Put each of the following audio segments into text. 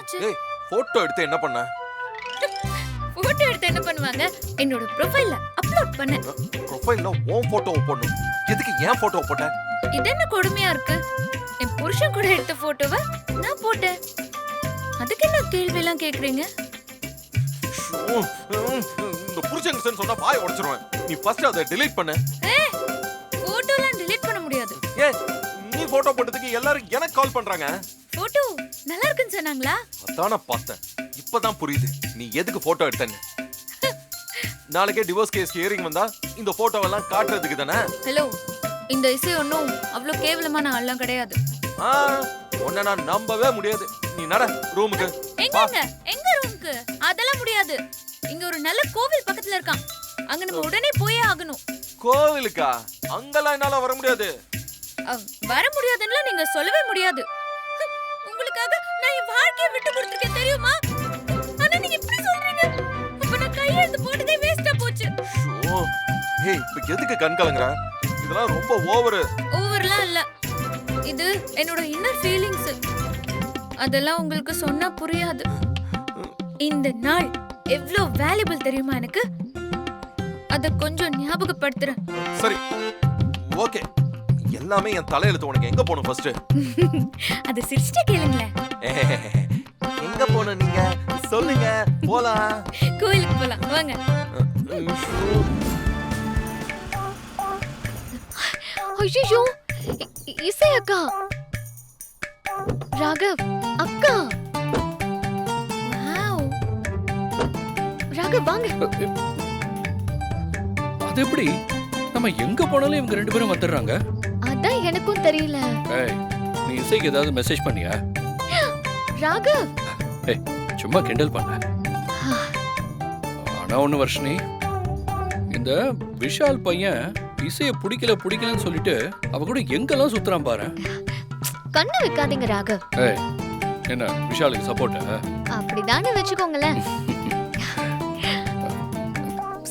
என்னாச்சு? ஏய் போட்டோ எடுத்து என்ன பண்ண? போட்டோ எடுத்து என்ன பண்ணுவாங்க? என்னோட ப்ரொஃபைல்ல அப்லோட் பண்ணேன். ப்ரொஃபைல்ல உன் போட்டோவை போடணும். எதுக்கு ஏன் போட்டோவை போட்ட? இது என்ன கொடுமையா இருக்கு? என் புருஷன் கூட எடுத்த போட்டோவை நான் போட்டேன். அதுக்கு என்ன கேள்வி எல்லாம் கேக்குறீங்க? இந்த புருஷன் சொன்னா வாய் உடைச்சிருவேன். நீ ஃபர்ஸ்ட் அதை delete பண்ணு. போட்டோலாம் delete பண்ண முடியாது. ஏய் நீ போட்டோ போட்டதுக்கு எல்லாரும் எனக்கு கால் பண்றாங்க. போட்டோ நல்லா இருக்குன்னு சொன்னாங்களா? அதான பார்த்தேன். இப்பதான் புரியுது நீ எதுக்கு போட்டோ எடுத்தன்னு. நாளைக்கே டிவோர்ஸ் கேஸ் ஹியரிங் வந்தா இந்த போட்டோவெல்லாம் காட்டுறதுக்கு தானே. ஹலோ, இந்த இசை ஒன்றும் அவ்வளோ கேவலமான ஆள்லாம் கிடையாது. உன்னை நான் நம்பவே முடியாது. நீ நட ரூமுக்கு. எங்க ரூமுக்கு? அதெல்லாம் முடியாது. இங்க ஒரு நல்ல கோவில் பக்கத்துல இருக்கான். அங்க நம்ம உடனே போயே ஆகணும். கோவிலுக்கா? அங்கெல்லாம் என்னால வர முடியாது. வர முடியாதுன்னா நீங்க சொல்லவே முடியாது. உங்களுக்காக நான் என் வாழ்க்கையை விட்டு கொடுத்துருக்கேன் தெரியுமா? ஆனா நீங்க இப்படி சொல்றீங்க. அப்ப நான் கையெழுத்து போட்டதே வேஸ்டா போச்சு. ஏய் இப்ப எதுக்கு கண் கலங்கற? இதெல்லாம் ரொம்ப ஓவர்லாம் இல்ல. இது என்னோட இன்னர் ஃபீலிங்ஸ். அதெல்லாம் உங்களுக்கு சொன்னா புரியாது. இந்த நாள் எவ்ளோ வேல்யூபிள் தெரியுமா எனக்கு? அத கொஞ்சம் ஞாபகப்படுத்துறேன். சரி ஓகே. எல்லாமே என் தலையெழுத்து. உனக்கு எங்க போணும் ஃபர்ஸ்ட்? அது சிரிச்சிட்டே கேளுங்களே. எங்க போணும் நீங்க சொல்லுங்க, போலாம். கோயிலுக்கு போலாம் வாங்க. ஐயோ இசை அக்கா, ராகவ் அக்கா. வாவ், ராகவ் வாங்க. அது எப்படி? நம்ம எங்க போனாலும் இவங்க ரெண்டு பேரும் வந்துடுறாங்க. அதான் எனக்கும் தெரியல. ஏய் நீ இசைக்கு ஏதாவது மெசேஜ் பண்ணியா? ராகவ் ஏய் சும்மா கிண்டல் பண்ண. ஆனா ஒண்ணு வர்ஷினி, இந்த விஷால் பையன் இசையை பிடிக்கலன்னு சொல்லிட்டு அவ கூட எங்கெல்லாம் சுத்துறான் பாரு. கண்ணு வைக்காதீங்க ராகவ். ஏய் என்ன விஷாலுக்கு சப்போர்ட்டா? அப்படிதானே வச்சுக்கோங்களேன்.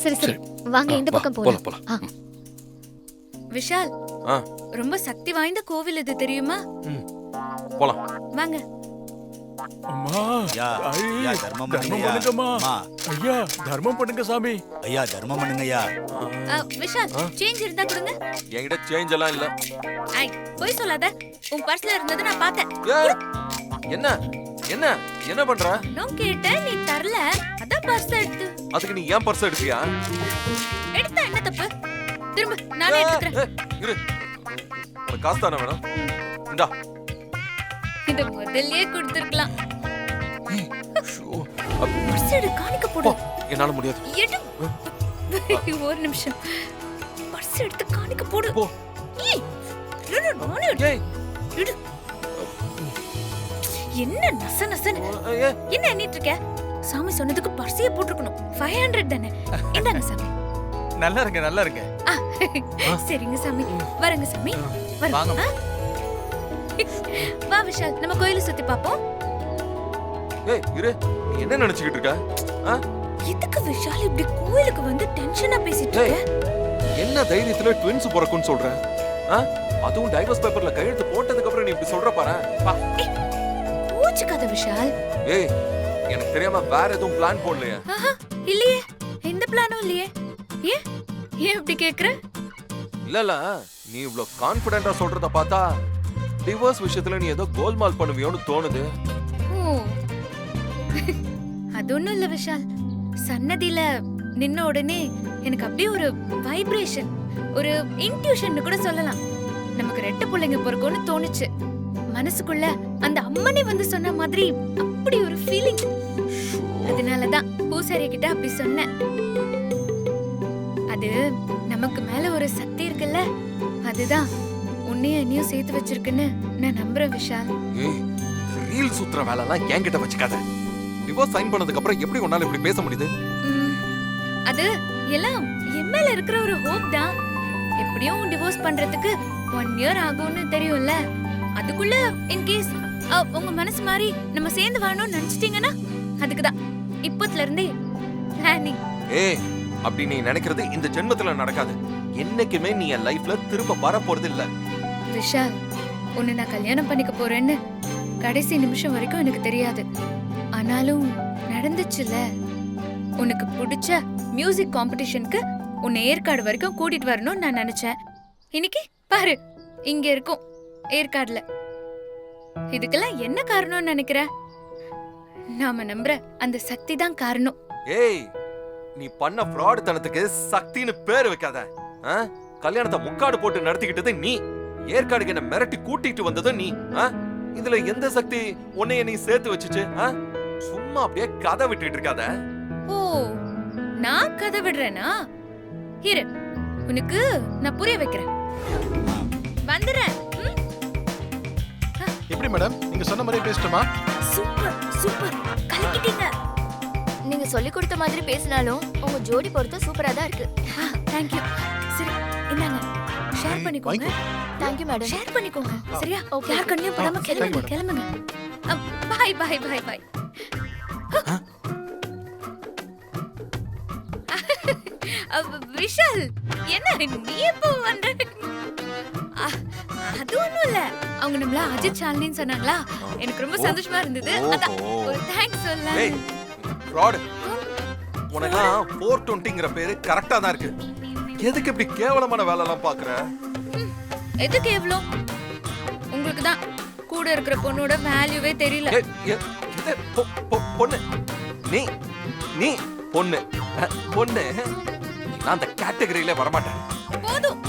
சரி சரி வாங்க இந்த பக்கம் போலாம். விஷால், ரொம்ப சக்தி வாய்ந்த கோவில் இது தெரியுமா? போலாம் வாங்க. அம்மா ஐயா தர்மம் பண்ணுங்கம்மா. ஐயா தர்மம் பண்ணுங்க சாமி. ஐயா தர்மம் பண்ணுங்க ஐயா. விஷால் சேஞ்ச் இருந்தா கொடுங்க. என்கிட்ட சேஞ்ச் எல்லாம் இல்ல. ஐ போய் சொல்லாத. உன் பர்ஸ்ல இருந்தது நான் பார்த்தேன். என்ன என்ன என்ன பண்ற? நான் கேட்டேன், நீ தரல. அதான் பர்ஸ் எடுத்து. அதுக்கு நீ ஏன் பர்ஸ் எடுத்தியா? எடுத்தா என்ன தப்பு? திரும்ப நானே எடுத்துக்கிறேன். இரு, உனக்கு காசு தானே வேணும்? இந்தா. இத முதல்லயே கொடுத்திருக்கலாம். பர்ஸ் எடு, காணிக்க போடு. என்னால முடியாது. எடு. ஒரு நிமிஷம். பர்ஸ் எடுத்து காணிக்க போடு. ஏய் எடு, நானே எடு. எடு. என்ன நச நசன்னு என்ன எண்ணிட்டு இருக்க? சாமி சொன்னதுக்கு பர்ஸையே போட்டுக்கணும். 500 தானே. இந்தாங்க சாமி. நல்லா இருங்க. சரிங்க சாமி. வரங்க சாமி. வாங்க. வா விஷால், நம்ம கோயிலை சுத்தி பாப்போம். ஏய் இரு, நீ என்ன நினைச்சிட்டு இருக்க? எதுக்கு விஷால் இப்படி கோயிலுக்கு வந்து டென்ஷனா பேசிட்டு இருக்க? என்ன தைரியத்துல ட்வின்ஸ் பிறக்கும்னு சொல்ற? அதுவும் டைவர்ஸ் பேப்பர்ல கையெழுத்து போட்டதுக்கு அப்புறம் நீ இப்படி சொல்ற பாரு. பூச்சிக்காத விஷால். ஏய் எனக்கு தெரியாம வேற எதுவும் பிளான் போடலையா? இல்லையே, எந்த பிளானும் இல்லையே. ஏன் இப்படி கேக்குற? இல்ல நீ இவ்ளோ கான்ஃபிடென்ட்டா சொல்றத பார்த்தா டிவோர்ஸ் விஷயத்துல நீ ஏதோ கோல்மால் பண்ணுவியோன்னு தோணுது. அது ஒண்ணும் இல்ல விஷால். சன்னதியில நின்ன உடனே எனக்கு அப்படியே ஒரு வைப்ரேஷன், ஒரு இன்ட்யூஷன் கூட சொல்லலாம். நமக்கு ரெட்ட பிள்ளைங்க பிறக்கும்னு தோணுச்சு. மனசுக்குள்ள அந்த அம்மனே வந்து சொன்ன மாதிரி அப்படி ஒரு ஃபீலிங். அதனாலதான் பூசாரி கிட்ட அப்படி சொன்னேன். அது நமக்கு மேல ஒரு சக்தி இருக்குல்ல, அதுதான் உன்னையும் என்னையும் சேர்த்து வச்சிருக்குன்னு நான் நம்புறேன் விஷால். ஏய் ரீல் சுத்துற வேலை எல்லாம் என்கிட்ட வச்சுக்காத. டிவோர்ஸ் சைன் பண்ணதுக்கு அப்புறம் எப்படி உன்னால இப்படி பேச முடியுது? அது எல்லாம் என் மேல இருக்கிற ஒரு ஹோப் தான். எப்படியும் டிவோர்ஸ் பண்றதுக்கு 1 year ஆகும்னு தெரியும்ல. அதுக்குள்ள இன் கேஸ் உங்க மனசு மாதிரி நம்ம சேர்ந்து வாழணும்னு நினைச்சிட்டீங்கன்னா அதுக்குதான் இப்பத்துல இருந்தே பிளானிங். ஏய் அப்படி நீ நினைக்கிறது இந்த ஜென்மத்துல நடக்காது. என்னைக்குமே நீ என் லைஃப்ல திரும்ப வர போறது இல்ல. விஷால், உன்னை நான் கல்யாணம் பண்ணிக்க போறேன்னு கடைசி நிமிஷம் வரைக்கும் எனக்கு தெரியாது. ஆனாலும் நடந்துச்சுல. உனக்கு பிடிச்ச மியூசிக் காம்படிஷனுக்கு உன்னை ஏற்காடு வரைக்கும் கூட்டிட்டு வரணும்னு நான் நினைச்சேன். இன்னைக்கு பாரு, இங்க இருக்கும் ஏற்காடுல. இதுக்கெல்லாம் என்ன காரணம்னு நினைக்கிற? நாம நம்புற அந்த சக்தி தான் காரணம். ஏய், நீ பண்ண ஃப்ராட் தனத்துக்கு சக்தின்னு பேர் வைக்காத. ஆ? கல்யாணத்தை முக்காடு போட்டு நடத்திக்கிட்டது நீ. ஏற்காடுக்கு என்ன மிரட்டி கூட்டிட்டு வந்ததும் நீ. ஆ? இதுல எந்த சக்தி உன்னைய நீ சேர்த்து வச்சுச்சு? ஆ? சும்மா அப்படியே கதை விட்டுட்டு இருக்காத. ஓ, நான் கதை விடுறேனா? இரு, உனக்கு நான் புரிய வைக்கிறேன். வந்துடுறேன். ம்? எப்படி மேடம் நீங்க சொன்ன மாதிரி பேசிட்டோமா? Super super, கலக்கிட்டீங்க. நீங்க சொல்லி கொடுத்த மாதிரி பேசினாலும் உங்க ஜோடி பொறுத்த சூப்பரா தான் இருக்கு. Thank you. சரி, இந்தாங்க, ஷேர் பண்ணிக்கோங்க. Thank you madam. ஷேர் பண்ணிக்கோங்க. சரியா? Okay. யார் கண்ணையும் படாம கிளம்புங்க, கிளம்புங்க. பாய் பாய் பாய் பாய். விஷால், என்ன நீ எப்போ வந்த? அது ஒண்ணும் இல்ல, அவங்க நம்மள அஜித் ஷாலினின்னு சொன்னாங்களா, எனக்கு ரொம்ப சந்தோஷமா இருந்தது. அதான் ஒரு தேங்க்ஸ் சொல்லலாம். ஏய், ஃப்ராட். உனக்கெல்லாம் 420ங்கிற பேரு கரெக்டா தான் இருக்கு. எதுக்கு இப்படி கேவலமான வேலை எல்லாம் பாக்குற? எதுக்கு எவ்வளோ? உங்களுக்கு தான் கூட இருக்கிற பொண்ணோட வேல்யூவே தெரியல. ஏய், இது பொண்ணு. நீ நீ பொண்ணு. பொண்ணு. நான் அந்த கேட்டகரியில வரமாட்டேன். போதும்,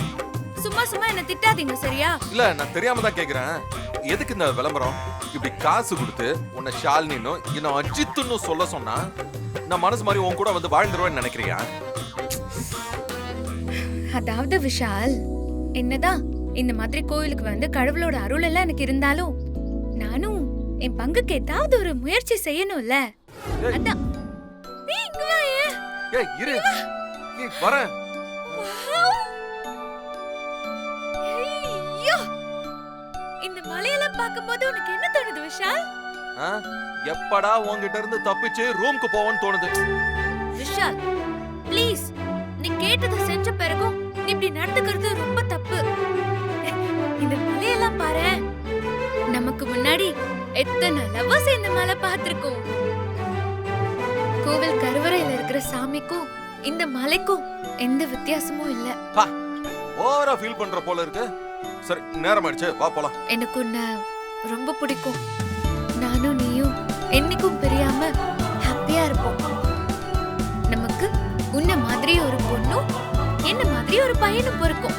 சும்மா சும்மா என்ன திட்டாதீங்க, சரியா? இல்ல, நான் தெரியாம தான் கேக்குறேன். எதுக்கு இந்த விளம்பரம்? இப்படி காசு கொடுத்து உன்னை ஷாலினின்னு இன்னும் அஜித்துன்னு சொல்ல சொன்னா நான் மனசு மாதிரி உன் கூட வந்து வாழ்ந்துருவேன்னு நினைக்கிறியா? அதாவது விஷால், என்னதான் இந்த மாதிரி கோயிலுக்கு வந்து கடவுளோட அருள் எல்லாம் எனக்கு இருந்தாலும் நானும் என் பங்குக்கு ஏதாவது ஒரு முயற்சி செய்யணும்ல. ஏய். அதான் நீ இங்க வா. ஏய், இரு. ஏய், வரேன். ஐயோ, இந்த மலையெல்லாம் பார்க்கும்போது உனக்கு என்ன தோணுது விஷால்? ஆ? எப்படா உன்கிட்ட இருந்து தப்பிச்சு ரூம்க்கு போவோன்னு தோணுது. விஷால், ப்ளீஸ், நீ கேட்டதை செஞ்ச பிறகும் நீ இப்படி நடந்துக்கிறது ரொம்ப தப்பு. இந்த மலையெல்லாம் பாரு, நமக்கு முன்னாடி எத்தனை லவ்வர்ஸ் இந்த மலை பார்த்திருக்கோம். கோவில் கருவறையில இருக்கிற சாமிக்கும் இந்த மலைக்கும் எந்த வித்தியாசமும் இல்ல. ஓவரா ஃபீல் பண்ற போல இருக்கு. சரி, நேரம் ஆயிடுச்சு, வா போலாம். எனக்கு உன்னை ரொம்ப பிடிக்கும். நானும் நீயும் என்னைக்கும் பிரியாம ஹாப்பியா இருப்போம். நமக்கு உன்ன மாதிரி ஒரு பொண்ணும் என்ன மாதிரி ஒரு பையனும் பிறக்கும்.